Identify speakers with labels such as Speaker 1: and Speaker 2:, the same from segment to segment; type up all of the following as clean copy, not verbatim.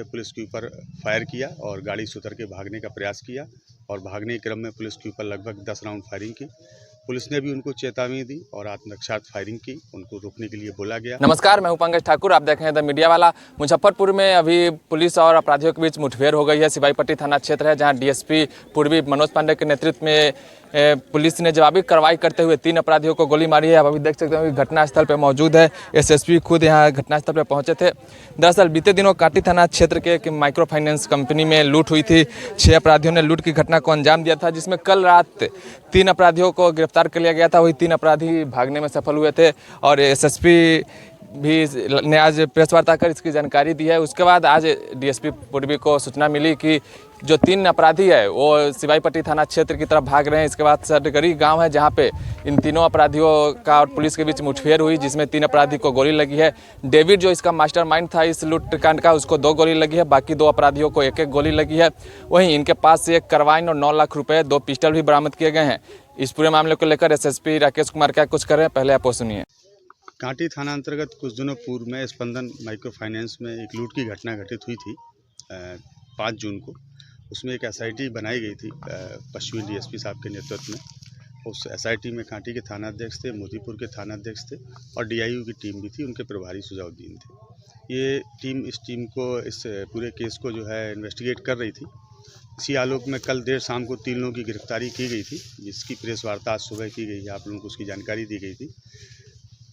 Speaker 1: Police के ऊपर fire किया और गाड़ी से उतर के भागने का प्रयास किया और भागने के क्रम में पुलिस के ऊपर लगभग 10 राउंड फायरिंग की। पुलिस ने भी उनको चेतावनी दी और आत्मरक्षार्थ फायरिंग की, उनको रोकने के लिए बोला गया।
Speaker 2: नमस्कार, मैं हूं पंकज ठाकुर, आप देख रहे हैं द मीडिया वाला। मुजफ्फरपुर में अभी पुलिस और अपराधियों के बीच मुठभेड़ हो गई है। सिपाहीपट्टी थाना क्षेत्र है जहां डीएसपी पूर्वी मनोज पांडे के नेतृत्व में पुलिस ने जवाबी कार्रवाई करते हुए 3 अपराधियों को गोली मारी है। आप अभी देख सकते हैं कि घटनास्थल पर मौजूद है। एसएसपी खुद यहाँ घटनास्थल पर पहुंचे थे। दरअसल बीते दिनों काटी थाना क्षेत्र के एक माइक्रो फाइनेंस कंपनी में लूट हुई थी। 6 अपराधियों ने लूट की घटना को अंजाम दिया था, जिसमें कल रात 3 अपराधियों को गिरफ्तार कर लिया गया था। वही 3 अपराधी भागने में सफल हुए थे और एसएसपी भी ने आज प्रेस वार्ता कर इसकी जानकारी दी है। उसके बाद आज डीएसपी पूर्वी को सूचना मिली कि जो 3 अपराधी है वो सिपाहीपट्टी थाना क्षेत्र की तरफ भाग रहे हैं। इसके बाद सटगरी गांव है जहां पे इन तीनों अपराधियों का और पुलिस के बीच मुठभेड़ हुई, जिसमें 3 अपराधी को गोली लगी है। डेविड जो इसका मास्टरमाइंड था इस लूटकांड का, उसको 2 गोली लगी है। बाकी 2 अपराधियों को 1-1 गोली लगी है। वहीं इनके पास से एक कार्बाइन और 9 लाख रुपए, 2 पिस्टल भी बरामद किए गए हैं। इस पूरे मामले को लेकर एसएसपी राकेश कुमार क्या कुछ कर रहे हैं, पहले आप वो सुनिए।
Speaker 1: कांटी थाना अंतर्गत कुछ दिनों पूर्व में स्पंदन माइक्रो फाइनेंस में एक लूट की घटना घटित हुई थी 5 जून को। उसमें एक एसआईटी बनाई गई थी पश्चिमी डीएसपी साहब के नेतृत्व में। उस एसआईटी में कांटी के थाना अध्यक्ष थे, मोतीपुर के थाना अध्यक्ष थे और डीआईयू की टीम भी थी, उनके प्रभारी सुजाउद्दीन थे। ये टीम इस पूरे केस को जो है इन्वेस्टिगेट कर रही थी। इसी आलोक में कल देर शाम को 3 लोगों की गिरफ्तारी की गई थी, जिसकी प्रेस वार्ता आज सुबह की गई है। आप लोगों को उसकी जानकारी दी गई थी।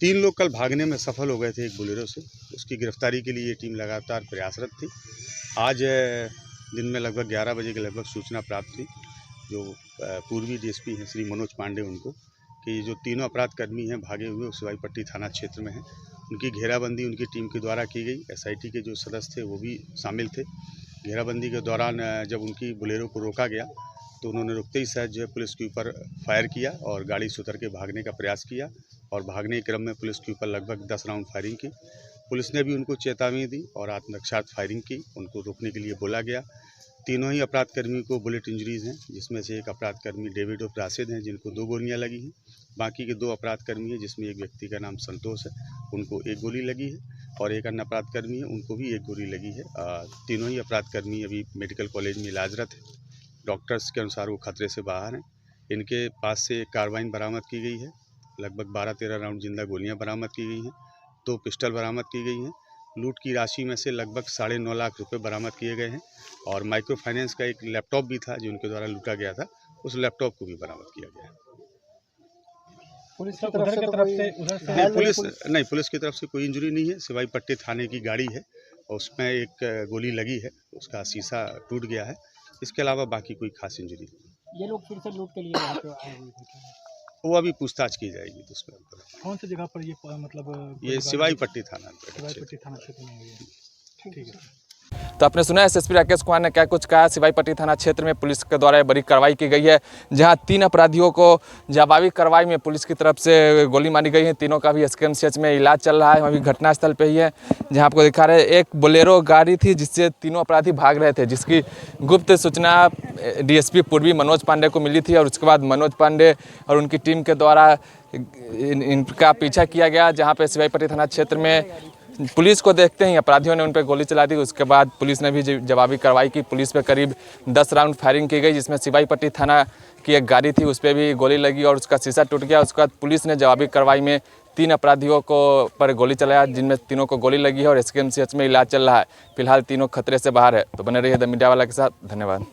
Speaker 1: 3 लोग कल भागने में सफल हो गए थे एक बोलेरो से। उसकी गिरफ्तारी के लिए ये टीम लगातार प्रयासरत थी। आज दिन में लगभग 11 बजे के लगभग सूचना प्राप्त हुई जो पूर्वी डीएसपी हैं श्री मनोज पांडे उनको, कि जो तीनों अपराधकर्मी हैं भागे हुए सिपाहीपट्टी थाना क्षेत्र में हैं। उनकी घेराबंदी उनकी टीम के द्वारा की गई। एसआईटी के जो सदस्य थे वो भी शामिल थे। घेराबंदी के दौरान जब उनकी बोलेरो को रोका गया तो उन्होंने रुकते ही शायद जो है पुलिस के ऊपर फायर किया और गाड़ी से उतर के भागने का प्रयास किया और भागने के क्रम में पुलिस के ऊपर लगभग 10 राउंड फायरिंग की। पुलिस ने भी उनको चेतावनी दी और आत्मरक्षार्थ फायरिंग की, उनको रोकने के लिए बोला गया। तीनों ही अपराधकर्मी को बुलेट इंजरीज हैं, जिसमें से एक अपराधकर्मी डेविड और राशिद हैं जिनको 2 गोलियां लगी हैं। बाकी के 2 अपराधकर्मी हैं जिसमें एक व्यक्ति का नाम संतोष है, उनको 1 गोली लगी है और एक अन्य अपराधकर्मी है, उनको भी 1 गोली लगी है। तीनों ही अपराधकर्मी अभी मेडिकल कॉलेज में इलाजरत है। डॉक्टर्स के अनुसार वो खतरे से बाहर हैं। इनके पास से एक कार्बाइन बरामद की गई है, लगभग 12-13 राउंड जिंदा गोलियां बरामद की गई हैं, 2 पिस्टल बरामद की गई हैं। लूट की राशि में से लगभग 9.5 लाख रुपए बरामद किए गए हैं और माइक्रो फाइनेंस का एक लैपटॉप भी था जो उनके द्वारा लूटा गया था, उस लैपटॉप को भी बरामद किया गया है।
Speaker 3: पुलिस की तरफ से कोई इंजरी नहीं है।
Speaker 1: सिपाहीपट्टी थाने की गाड़ी है और उसमें एक गोली लगी है, उसका शीशा टूट गया है। इसके अलावा बाकी कोई खास इंजरी नहीं।
Speaker 3: ये लोग फिर से लूट के लिए यहाँ पे आए हुए थे,
Speaker 1: वो अभी पूछताछ की जाएगी। तो उसमें
Speaker 3: कौन सी जगह पर ये मतलब
Speaker 1: ये सिपाहीपट्टी थाना
Speaker 3: क्षेत्र में हुई है। ठीक है।
Speaker 2: तो आपने सुना एसएसपी राकेश कुमार ने क्या कुछ कहा। सिपाहीपट्टी थाना क्षेत्र में पुलिस के द्वारा बड़ी कार्रवाई की गई है, जहां 3 अपराधियों को जवाबी कार्रवाई में पुलिस की तरफ से गोली मारी गई है। तीनों का भी एसकेएमसीएच में इलाज चल रहा है। अभी घटनास्थल पे ही है जहां आपको दिखा रहे हैं। एक बोलेरो गाड़ी थी जिससे तीनों अपराधी भाग रहे थे, जिसकी गुप्त सूचना डीएसपी पूर्वी मनोज पांडे को मिली थी और उसके बाद मनोज पांडे और उनकी टीम के द्वारा इनका पीछा किया गया। जहाँ पे सिपाहीपट्टी थाना क्षेत्र में पुलिस को देखते ही अपराधियों ने उन पर गोली चला दी। उसके बाद पुलिस ने भी जवाबी कार्रवाई की। पुलिस पे करीब 10 राउंड फायरिंग की गई, जिसमें सिपाहीपट्टी थाना की एक गाड़ी थी उस पर भी गोली लगी और उसका शीशा टूट गया। उसके बाद पुलिस ने जवाबी कार्रवाई में 3 अपराधियों को पर गोली चलाया, जिनमें तीनों को गोली लगी है और एसकेएमसीएच में इलाज चल रहा है। फिलहाल तीनों खतरे से बाहर है। तो बने रहिए द मीडिया वाला के साथ। धन्यवाद।